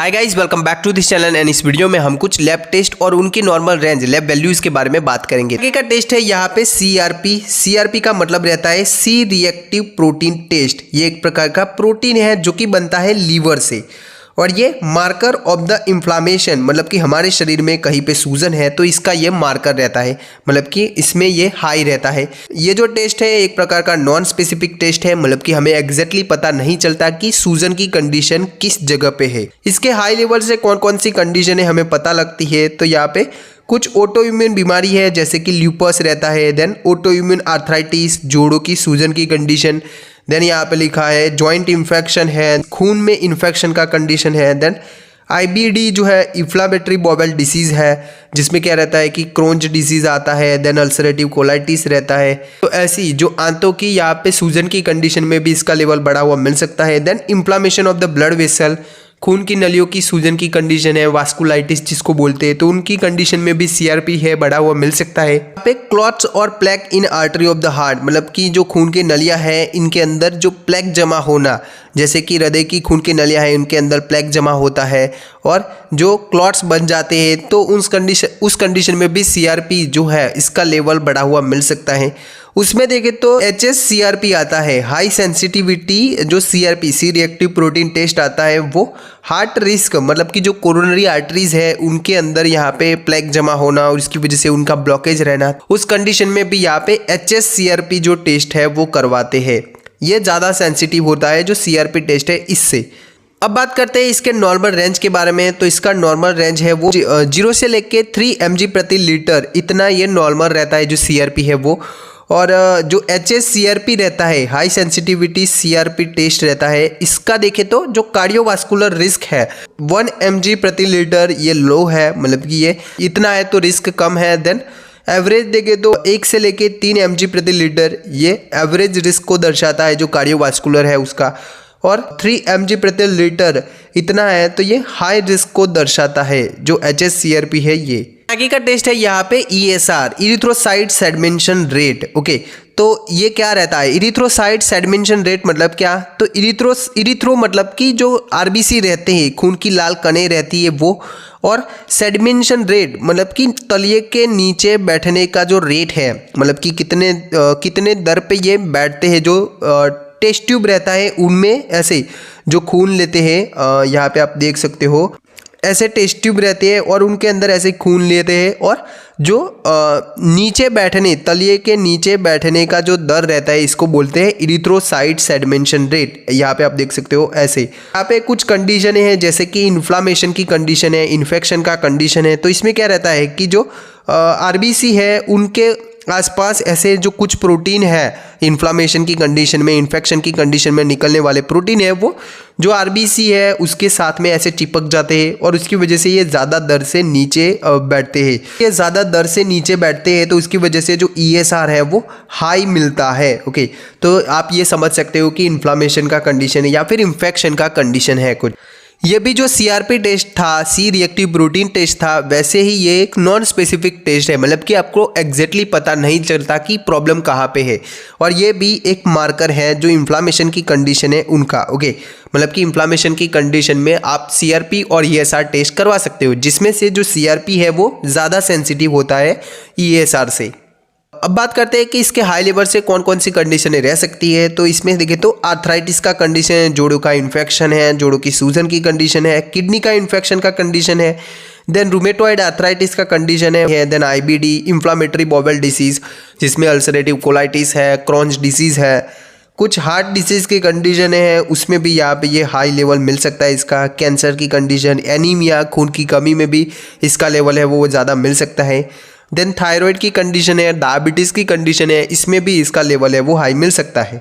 Hi guys, welcome back to this channel and इस video में हम कुछ लैब टेस्ट और उनकी नॉर्मल रेंज लैब वैल्यूज के बारे में बात करेंगे। आगे का टेस्ट है यहाँ पे सीआरपी का मतलब रहता है सी रिएक्टिव प्रोटीन टेस्ट। ये एक प्रकार का प्रोटीन है जो कि बनता है लीवर से और ये मार्कर ऑफ द इन्फ्लामेशन, मतलब कि हमारे शरीर में कहीं पे सूजन है तो इसका ये मार्कर रहता है, मतलब कि इसमें ये हाई रहता है। ये जो टेस्ट है एक प्रकार का नॉन स्पेसिफिक टेस्ट है, मतलब कि हमें एग्जैक्टली पता नहीं चलता कि सूजन की कंडीशन किस जगह पे है। इसके हाई लेवल से कौन कौन सी कंडीशन है हमें पता लगती है। तो यहाँ पे कुछ ऑटो इम्यून बीमारी है जैसे कि ल्यूपस रहता है, देन ऑटो इम्यून आर्थराइटिस, जोड़ों की सूजन की कंडीशन, देन यहाँ पे लिखा है जॉइंट इन्फेक्शन है, खून में इन्फेक्शन का कंडीशन है, देन आईबीडी जो है इन्फ्लामेटरी बॉवेल डिसीज़ है जिसमें क्या रहता है कि क्रोन्स डिसीज़ आता है, देन अल्सरेटिव कोलाइटिस रहता है। तो ऐसी जो आंतों की यहाँ पे सूजन की कंडीशन में भी इसका लेवल बढ़ा हुआ मिल सकता है। Then inflammation of the blood vessel, खून की नलियों की सूजन की कंडीशन है, वास्कुलाइटिस जिसको बोलते हैं, तो उनकी कंडीशन में भी सीआरपी है बढ़ा हुआ मिल सकता है। यहाँ पे क्लॉट्स और plaque in artery of the heart, मतलब कि जो खून की नलियां हैं इनके अंदर जो प्लेक जमा होना, जैसे कि हृदय की खून की नलियां हैं उनके अंदर प्लेक जमा होता है और जो क्लॉट्स बन जाते हैं तो उस कंडीशन में भी सीआरपी जो है इसका लेवल बढ़ा हुआ मिल सकता है। उसमें देखें तो HSCRP आता है, हाई सेंसिटिविटी जो CRP C reactive protein test आता है वो हार्ट रिस्क, मतलब कि जो कोरोनरी आर्टरीज है उनके अंदर यहाँ पे प्लेक जमा होना और इसकी वजह से उनका ब्लॉकेज रहना, उस कंडीशन में भी यहाँ पे HSCRP जो टेस्ट है वो करवाते हैं। ये ज़्यादा सेंसिटिव होता है जो सीआरपी टेस्ट है इससे। अब बात करते हैं इसके नॉर्मल रेंज के बारे में। तो इसका नॉर्मल रेंज है वो 0 से लेके 3 mg प्रति लीटर, इतना ये नॉर्मल रहता है जो सीआरपी है वो। और जो HSCRP रहता है, हाई सेंसिटिविटी सीआरपी टेस्ट रहता है, इसका देखें तो जो कार्डियोवास्कुलर रिस्क है 1 mg प्रति लीटर ये लो है, मतलब कि ये इतना है तो रिस्क कम है। देन एवरेज देखें तो 1 से लेके 3 mg प्रति लीटर ये एवरेज रिस्क को दर्शाता है जो कार्डियोवास्कुलर है उसका, और 3 mg प्रति लीटर इतना है तो ये हाई रिस्क को दर्शाता है जो HSCRP है ये। आगे का टेस्ट है यहाँ पे ESR, इरिथ्रोसाइट सेडिमेंशन रेट। ओके, तो ये क्या रहता है इरिथ्रोसाइट सेडिमेंशन रेट, मतलब क्या, तो इरिथ्रो मतलब कि जो आरबीसी रहते हैं, खून की लाल कणें रहती है वो, और सेडिमेंशन रेट मतलब कि तलिए के नीचे बैठने का जो रेट है, मतलब कि कितने दर पे ये बैठते हैं। जो टेस्ट ट्यूब रहता है उनमें ऐसे जो खून लेते हैं, यहाँ पे आप देख सकते हो ऐसे टेस्ट ट्यूब रहते हैं और उनके अंदर ऐसे खून लेते हैं, और जो नीचे बैठने, तलिए के नीचे बैठने का जो दर रहता है इसको बोलते हैं इरिथ्रोसाइट सेडिमेंशन रेट। यहाँ पे आप देख सकते हो ऐसे। यहाँ पे कुछ कंडीशन है जैसे कि इन्फ्लामेशन की कंडीशन है, इन्फेक्शन का कंडीशन है। तो इसमें क्या रहता है कि जो आरबीसी है उनके आसपास ऐसे जो कुछ प्रोटीन है इन्फ्लामेशन की कंडीशन में, इन्फेक्शन की कंडीशन में निकलने वाले प्रोटीन है वो जो आरबीसी है उसके साथ में ऐसे चिपक जाते हैं और उसकी वजह से ये ज़्यादा दर से नीचे बैठते हैं। ये ज़्यादा दर से नीचे बैठते हैं तो उसकी वजह से जो ESR है वो हाई मिलता है। ओके, तो आप ये समझ सकते हो कि इन्फ्लामेशन का कंडीशन है या फिर इन्फेक्शन का कंडीशन है कुछ। ये भी जो सीआरपी टेस्ट था, सी रिएक्टिव प्रोटीन टेस्ट था, वैसे ही ये एक नॉन स्पेसिफिक टेस्ट है, मतलब कि आपको एग्जैक्टली पता नहीं चलता कि प्रॉब्लम कहाँ पे है। और ये भी एक मार्कर है जो इन्फ्लामेशन की कंडीशन है उनका। ओके, मतलब कि इन्फ्लामेशन की कंडीशन में आप सीआरपी और ESR टेस्ट करवा सकते हो, जिसमें से जो सीआरपी है वो ज़्यादा सेंसिटिव होता है ESR से। अब बात करते हैं कि इसके हाई लेवल से कौन कौन सी कंडीशनें रह सकती है। तो इसमें देखें तो आर्थराइटिस का कंडीशन है, जोड़ों का इन्फेक्शन है, जोड़ों की सूजन की कंडीशन है, किडनी का इन्फेक्शन का कंडीशन है, देन रूमेटॉइड आर्थराइटिस का कंडीशन है, then IBD inflammatory bowel disease जिसमें अल्सरेटिव कोलाइटिस है, क्रोन्स डिसीज़ है, कुछ हार्ट डिसीज़ की कंडीशन है उसमें भी यहाँ पे ये हाई लेवल मिल सकता है इसका। कैंसर की कंडीशन, एनीमिया, खून की कमी में भी इसका लेवल है वो ज़्यादा मिल सकता है। देन थायराइड की कंडीशन है, डायबिटीज़ की कंडीशन है, इसमें भी इसका लेवल है वो हाई मिल सकता है।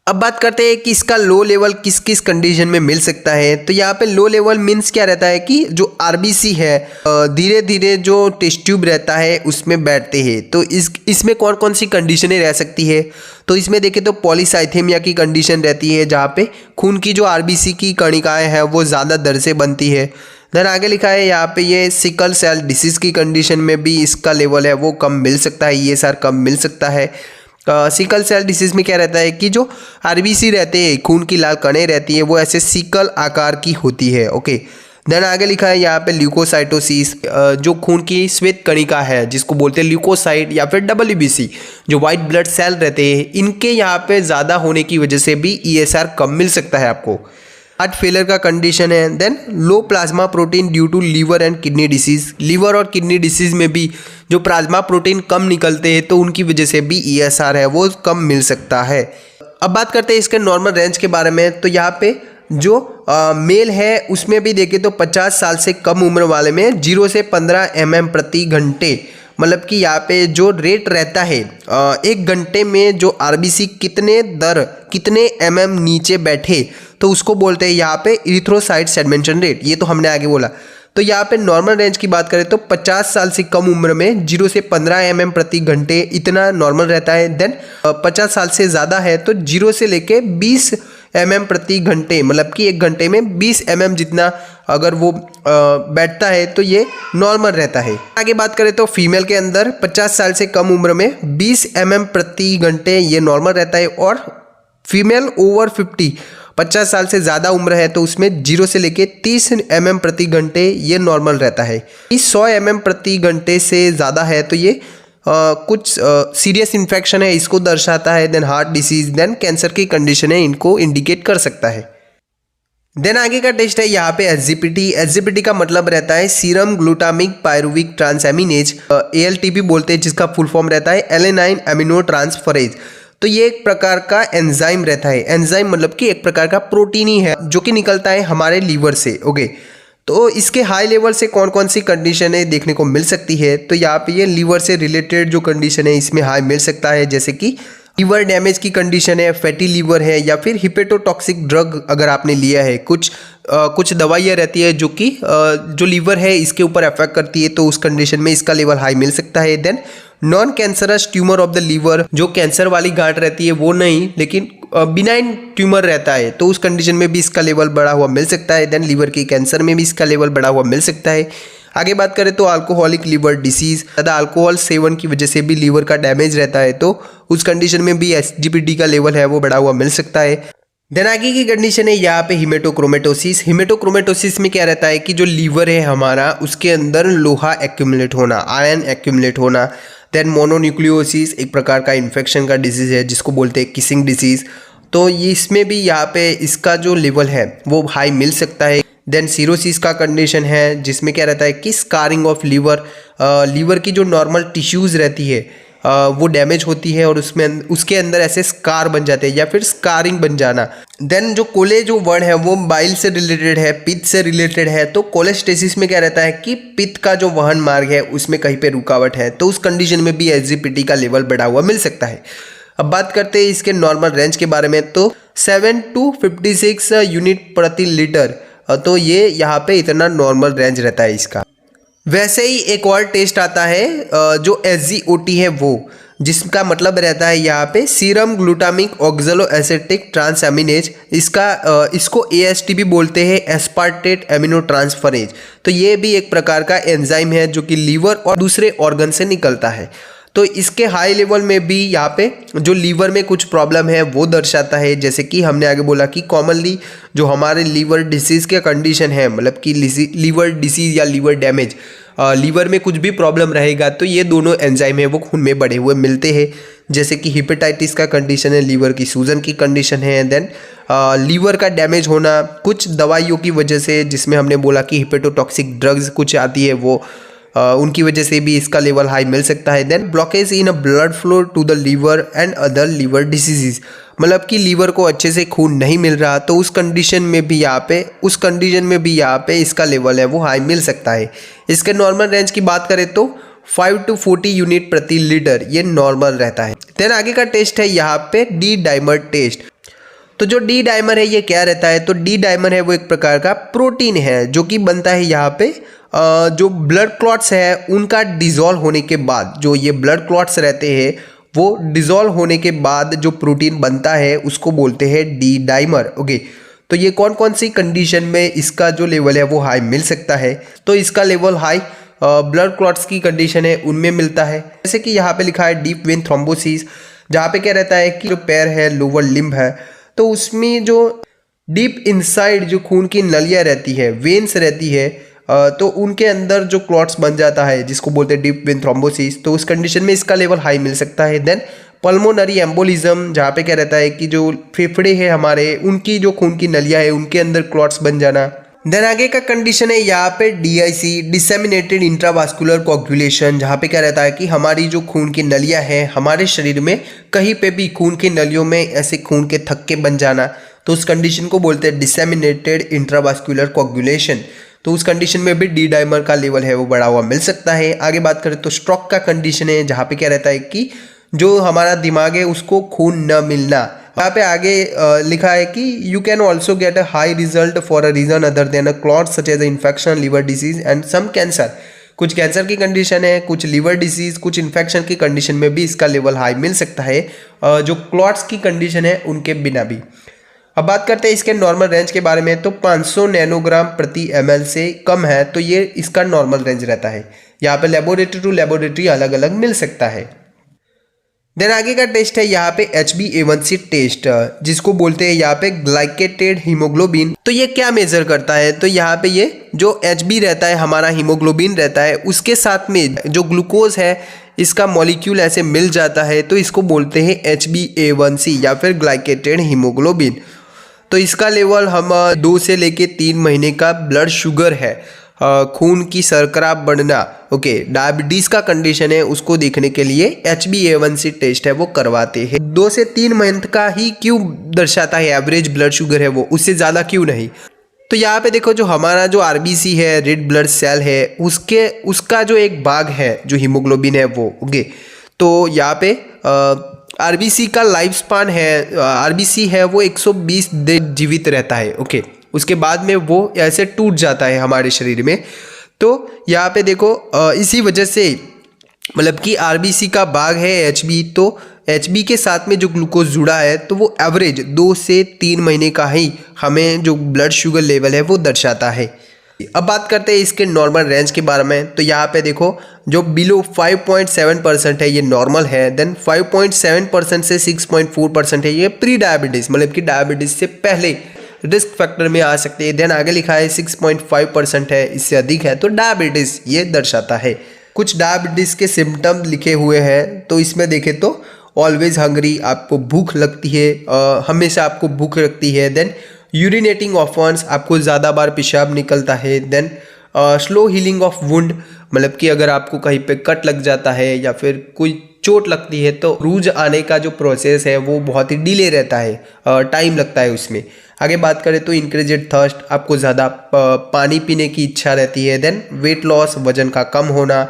अब बात करते हैं कि इसका लो लेवल किस किस कंडीशन में मिल सकता है। तो यहाँ पे लो लेवल मीन्स क्या रहता है कि जो आरबीसी है धीरे धीरे जो टेस्ट ट्यूब रहता है उसमें बैठते हैं। तो इसमें कौन कौन सी कंडीशनें रह सकती है। तो इसमें देखें तो पॉलीसाइथेमिया की कंडीशन रहती है जहाँ पे खून की जो आरबीसी की कणिकाएँ हैं वो ज़्यादा दर से बनती है। देन आगे लिखा है यहाँ पे ये सिकल सेल डिसीज़ की कंडीशन में भी इसका लेवल है वो कम मिल सकता है, ESR कम मिल सकता है। सिकल सेल डिसीज़ में क्या रहता है कि जो आरबीसी रहते हैं, खून की लाल कणें रहती है वो ऐसे सिकल आकार की होती है। ओके, देन आगे लिखा है यहाँ पे ल्यूकोसाइटोसिस, जो खून की श्वेत कणिका है जिसको बोलते हैं ल्यूकोसाइट या फिर WBC, जो व्हाइट ब्लड सेल रहते हैं, इनके यहाँ पे ज़्यादा होने की वजह से भी ESR कम मिल सकता है आपको। हार्ट फेलियर का कंडीशन है। Then low plasma protein due to liver and kidney disease, liver और किडनी डिसीज में भी जो प्लाज्मा प्रोटीन कम निकलते हैं तो उनकी वजह से भी ESR है वो कम मिल सकता है। अब बात करते हैं इसके नॉर्मल रेंज के बारे में। तो यहाँ पे जो मेल है उसमें भी देखें तो 50 साल से कम उम्र वाले में 0 से 15 mm प्रति घंटे, मतलब कि यहाँ पे जो रेट रहता है 1 घंटे में जो RBC कितने mm नीचे बैठे तो उसको बोलते हैं यहाँ पे इरिथ्रोसाइट सेडमेंशन रेट। ये तो हमने आगे बोला। तो यहाँ पे नॉर्मल रेंज की बात करें तो 50 साल से कम उम्र में 0 से 15 mm प्रति घंटे इतना नॉर्मल रहता है। देन 50 साल से ज़्यादा है तो 0 से लेके 20 mm प्रति घंटे, मतलब कि 1 घंटे में 20 mm जितना अगर वो बैठता है तो ये नॉर्मल रहता है। आगे बात करें तो फीमेल के अंदर 50 साल से कम उम्र में 20 mm प्रति घंटे ये नॉर्मल रहता है। और फीमेल ओवर 50 साल से ज़्यादा उम्र है तो उसमें 0 से लेके 30 mm प्रति घंटे ये नॉर्मल रहता है। 100 mm प्रति घंटे से ज़्यादा है तो ये कुछ सीरियस इन्फेक्शन है इसको दर्शाता है। Then heart disease, then cancer की कंडीशन है, इनको इंडिकेट कर सकता है। देन आगे का टेस्ट है यहाँ पे SGPT का मतलब रहता है serum glutamic pyruvic transaminase, ALTP बोलते हैं, जिसका फुल फॉर्म रहता है एलेनाइन एमिनो ट्रांसफरेज। तो ये एक प्रकार का एंजाइम रहता है। एंजाइम मतलब कि एक प्रकार का प्रोटीन ही है जो कि निकलता है हमारे लीवर से। ओके, तो इसके हाई लेवल से कौन कौन सी कंडीशन है देखने को मिल सकती है। तो यहाँ पे ये लीवर से रिलेटेड जो कंडीशन है इसमें हाई मिल सकता है, जैसे कि लीवर डैमेज की कंडीशन है, फैटी लीवर है, या फिर हिपेटोटॉक्सिक ड्रग अगर आपने लिया है। कुछ दवाइयाँ रहती है जो कि जो लीवर है इसके ऊपर अफेक्ट करती है, तो उस कंडीशन में इसका लेवल हाई मिल सकता है। Then non cancerous tumour of the liver, जो कैंसर वाली गांठ रहती है वो नहीं, लेकिन बिनाइन ट्यूमर रहता है तो उस कंडीशन में भी इसका लेवल बढ़ा हुआ मिल सकता है। देन लीवर की कैंसर में भी इसका लेवल बढ़ा हुआ मिल सकता है। आगे बात करें तो अल्कोहलिक लीवर डिसीज, ज़्यादा अल्कोहल सेवन की वजह से भी लीवर का डैमेज रहता है तो उस कंडीशन में भी SGPT का लेवल है वो बढ़ा हुआ मिल सकता है। देन आगे की कंडीशन है यहाँ पे हिमेटोक्रोमेटोसिस। हिमेटोक्रोमेटोसिस में क्या रहता है कि जो लीवर है हमारा उसके अंदर लोहा एक्यूमुलेट होना, आयरन एक्यूमुलेट होना। देन मोनोन्यूक्लियोसिस एक प्रकार का इन्फेक्शन का डिजीज़ है जिसको बोलते हैं किसिंग डिसीज़, तो इसमें भी यहाँ पे इसका जो लेवल है वो हाई मिल सकता है। देन सीरोसिस का कंडीशन है जिसमें क्या रहता है कि स्कारिंग ऑफ लीवर, लीवर की जो नॉर्मल टिश्यूज़ रहती है वो डैमेज होती है और उसके अंदर ऐसे स्कार बन जाते हैं या फिर स्कारिंग बन जाना। देन जो कोले जो वर्ड है वो बाइल से रिलेटेड है, पित्त से रिलेटेड है। तो कोलेस्टेसिस में क्या रहता है कि पित्त का जो वहन मार्ग है उसमें कहीं पे रुकावट है, तो उस कंडीशन में भी SGPT का लेवल बढ़ा हुआ मिल सकता है। अब बात करते हैं इसके नॉर्मल रेंज के बारे में। तो 7 to 56 यूनिट प्रति लीटर, तो ये यहाँ पे इतना नॉर्मल रेंज रहता है इसका। वैसे ही एक और टेस्ट आता है जो SGOT है वो, जिसका मतलब रहता है यहाँ पे सीरम ग्लूटामिक ऑक्सलो एसिटिक ट्रांसएमिनेज। इसको ASTP बोलते हैं, एस्पार्टेट एमिनो ट्रांसफरेज। तो ये भी एक प्रकार का एंजाइम है जो कि लीवर और दूसरे ऑर्गन से निकलता है। तो इसके हाई लेवल में भी यहाँ पे जो लीवर में कुछ प्रॉब्लम है वो दर्शाता है, जैसे कि हमने आगे बोला कि कॉमनली जो हमारे लीवर डिसीज़ के कंडीशन है, मतलब कि लीवर डिसीज़ या लीवर डैमेज, लीवर में कुछ भी प्रॉब्लम रहेगा तो ये दोनों एंजाइम है वो खून में बढ़े हुए मिलते हैं। जैसे कि हेपेटाइटिस का कंडीशन है, लीवर की सूजन की कंडीशन है। देन लीवर का डैमेज होना कुछ दवाइयों की वजह से, जिसमें हमने बोला कि हिपेटोटॉक्सिक ड्रग्स कुछ आती है वो उनकी वजह से भी इसका लेवल हाई मिल सकता है। Then blockage in a blood flow to the liver and other liver diseases, मतलब कि लीवर को अच्छे से खून नहीं मिल रहा तो उस कंडीशन में भी यहाँ पे इसका लेवल है वो हाई मिल सकता है। इसके नॉर्मल रेंज की बात करें तो 5 to 40 यूनिट प्रति लीटर ये नॉर्मल रहता है। देन आगे का टेस्ट है यहाँ पे डी डाइमर टेस्ट। तो जो डी डाइमर है ये क्या रहता है, तो डी डाइमर है वो एक प्रकार का प्रोटीन है जो कि बनता है यहाँ पे जो ब्लड क्लॉट्स है उनका डिजोल्व होने के बाद, जो ये ब्लड क्लॉट्स रहते हैं वो डिजोल्व होने के बाद जो प्रोटीन बनता है उसको बोलते हैं डी डाइमर। ओके, तो ये कौन कौन सी कंडीशन में इसका जो लेवल है वो हाई मिल सकता है, तो इसका लेवल हाई ब्लड क्लॉट्स की कंडीशन है उनमें मिलता है। जैसे कि यहाँ पे लिखा है डीप वेन थ्रोम्बोसिस, जहाँ पे क्या रहता है कि जो पैर है लोअर लिम्ब है तो उसमें जो डीप इनसाइड जो खून की नलियाँ रहती है, वेन्स रहती है, तो उनके अंदर जो क्लॉट्स बन जाता है जिसको बोलते हैं डीप वेन थ्रोम्बोसिस, तो उस कंडीशन में इसका लेवल हाई मिल सकता है। देन पल्मोनरी एम्बोलिज्म, जहाँ पे क्या रहता है कि जो फेफड़े हैं हमारे, उनकी जो खून की नलियाँ है उनके अंदर क्लॉट्स बन जाना। देन आगे का कंडीशन है यहाँ पे DIC, डिसेमिनेटेड इंट्रावास्कुलर कोagulation, जहाँ पे क्या रहता है कि हमारी जो खून की नलियाँ हैं हमारे शरीर में कहीं पे भी खून की नलियों में ऐसे खून के थक्के बन जाना, तो उस कंडीशन को बोलते हैं डिसेमिनेटेड इंट्रावास्कुलर कोagulation। तो उस कंडीशन में भी डी डाइमर का लेवल है वो बढ़ा हुआ मिल सकता है। आगे बात करें तो स्ट्रोक का कंडीशन है, जहाँ पे क्या रहता है कि जो हमारा दिमाग है उसको खून न मिलना। यहाँ पे आगे लिखा है कि you can also get a high result for a reason other than a clot such as infection, liver disease and some cancer. कुछ कैंसर की कंडीशन है, कुछ लिवर डिजीज, कुछ इन्फेक्शन की कंडीशन में भी इसका लेवल हाई मिल सकता है, जो क्लॉट्स की कंडीशन है उनके बिना भी। अब बात करते हैं इसके नॉर्मल रेंज के बारे में, तो 500 नैनोग्राम प्रति ml से कम है तो ये इसका नॉर्मल रेंज रहता है। यहाँ पे लेबोरेटरी टू लेबोरेटरी अलग अलग मिल सकता है। देन आगे का टेस्ट है यहाँ पे HbA1c टेस्ट, जिसको बोलते हैं यहाँ पे ग्लाइकेटेड हीमोग्लोबिन। तो ये क्या मेजर करता है, तो यहाँ पे ये जो HB रहता है हमारा हीमोग्लोबिन रहता है, उसके साथ में जो ग्लूकोज है इसका मॉलिक्यूल ऐसे मिल जाता है, तो इसको बोलते हैं HbA1c या फिर ग्लाइकेटेड हीमोग्लोबिन। तो इसका लेवल हम 2 से लेके 3 महीने का ब्लड शुगर है, खून की शर्करा बढ़ना, ओके, डायबिटीज़ का कंडीशन है, उसको देखने के लिए HbA1c टेस्ट है वो करवाते हैं। 2 से 3 मंथ का ही क्यों दर्शाता है एवरेज ब्लड शुगर है वो, उससे ज़्यादा क्यों नहीं। तो यहाँ पे देखो जो हमारा जो RBC है, रेड ब्लड सेल है, उसका जो एक भाग है जो हीमोग्लोबिन है वो, ओके, तो यहाँ पे RBC का लाइफ स्पान है, RBC है वो 120 दिन जीवित रहता है, ओके, उसके बाद में वो ऐसे टूट जाता है हमारे शरीर में। तो यहाँ पे देखो इसी वजह से मतलब कि RBC का भाग है HB, तो HB के साथ में जो ग्लूकोज जुड़ा है तो वो एवरेज 2 से 3 महीने का ही हमें जो ब्लड शुगर लेवल है वो दर्शाता है। अब बात करते हैं इसके नॉर्मल रेंज के बारे में, तो यहाँ पे देखो जो बिलो 5.7% है ये नॉर्मल है, देन 5.7% से 6.4% है ये प्री डायबिटीज़, मतलब कि डायबिटीज़ से पहले रिस्क फैक्टर में आ सकते हैं। देन आगे लिखा है 6.5% है, इससे अधिक है तो डायबिटीज़ ये दर्शाता है। कुछ डायबिटीज़ के सिम्टम लिखे हुए हैं, तो इसमें देखें तो ऑलवेज हंग्री, आपको भूख लगती है, हमेशा आपको भूख लगती है। देन यूरिनेटिंग ऑफन्स, आपको ज़्यादा बार पेशाब निकलता है। Then slow healing of wound, मतलब कि अगर आपको कहीं पे कट लग जाता है या फिर कोई चोट लगती है तो रूज आने का जो प्रोसेस है वो बहुत ही डिले रहता है, टाइम लगता है उसमें। आगे बात करें तो इंक्रीजेड थर्स्ट, आपको ज़्यादा पानी पीने की इच्छा रहती है। देन वेट लॉस, वजन का कम होना।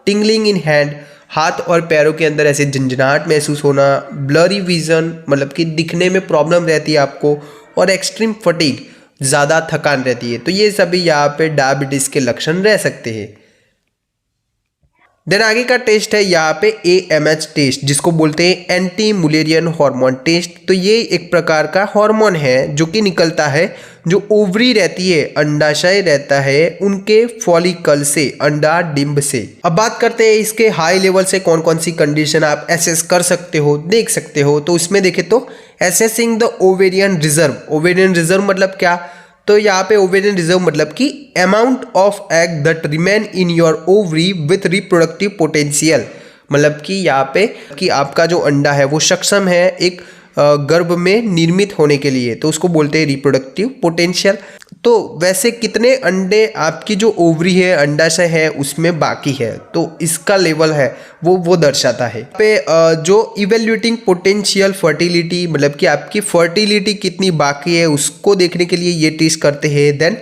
टिंगलिंग इन हैंड, हाथ और पैरों के अंदर ऐसे झंझनाहट महसूस होना। ब्लरी विजन, मतलब कि दिखने में प्रॉब्लम रहती है आपको। और एक्सट्रीम फटीग, ज़्यादा थकान रहती है। तो ये सभी यहाँ पे डायबिटीज़ के लक्षण रह सकते हैं। देन आगे का टेस्ट है यहाँ पे AMH टेस्ट, जिसको बोलते हैं एंटी मुलेरियन हार्मोन टेस्ट। तो ये एक प्रकार का हार्मोन है जो कि निकलता है, जो ओवरी रहती है, अंडाशय रहता है, उनके फॉलिकल से, अंडा डिंब से। अब बात करते हैं इसके हाई लेवल से कौन कौन सी कंडीशन आप एसेस कर सकते हो, देख सकते हो। तो इसमें देखें तो assessing the ovarian reserve. Ovarian reserve मतलब क्या, तो यहाँ पे ओवेरियन रिजर्व मतलब कि amount of egg that remain in your ovary with reproductive potential, मतलब कि यहाँ पे कि आपका जो अंडा है वो सक्षम है एक गर्भ में निर्मित होने के लिए, तो उसको बोलते हैं रिप्रोडक्टिव पोटेंशियल। तो वैसे कितने अंडे आपकी जो ओवरी है, अंडाशय है, उसमें बाकी है, तो इसका लेवल है वो दर्शाता है। पे जो इवेल्युएटिंग पोटेंशियल फर्टिलिटी, मतलब कि आपकी फर्टिलिटी कितनी बाकी है उसको देखने के लिए ये टेस्ट करते हैं। Then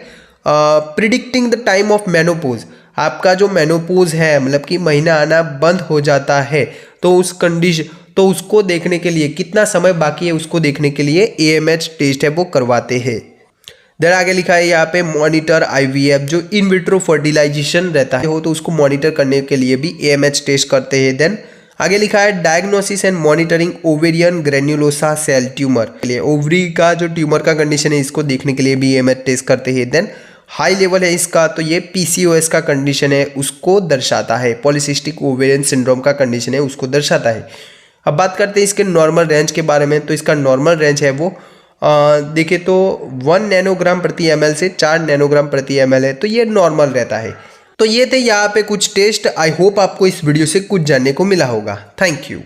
predicting the time of menopause, आपका जो मेनोपोज है, मतलब कि महीना आना बंद हो जाता है, तो उस कंडीशन, तो उसको देखने के लिए कितना समय बाकी है उसको देखने के लिए AMH टेस्ट है वो करवाते हैं। देन आगे लिखा है यहाँ पे मॉनिटर IVF, जो इन विट्रो फर्टिलाइजेशन रहता है तो उसको मॉनिटर करने के लिए भी AMH टेस्ट करते हैं। देन आगे लिखा है diagnosis and monitoring ovarian granulosa cell tumour के लिए, ओवरी का जो ट्यूमर का कंडीशन है इसको देखने के लिए भी AMH टेस्ट करते हैं। देन हाई लेवल है इसका, तो ये PCOS का कंडीशन है उसको दर्शाता है, पॉलीसिस्टिक ओवेरियन सिंड्रोम का कंडीशन है उसको दर्शाता है। अब बात करते हैं इसके नॉर्मल रेंज के बारे में, तो इसका नॉर्मल रेंज है वो देखें तो 1 नैनोग्राम प्रति ml से 4 नैनोग्राम प्रति ml है, तो ये नॉर्मल रहता है। तो ये थे यहाँ पे कुछ टेस्ट। आई होप आपको इस वीडियो से कुछ जानने को मिला होगा। Thank you.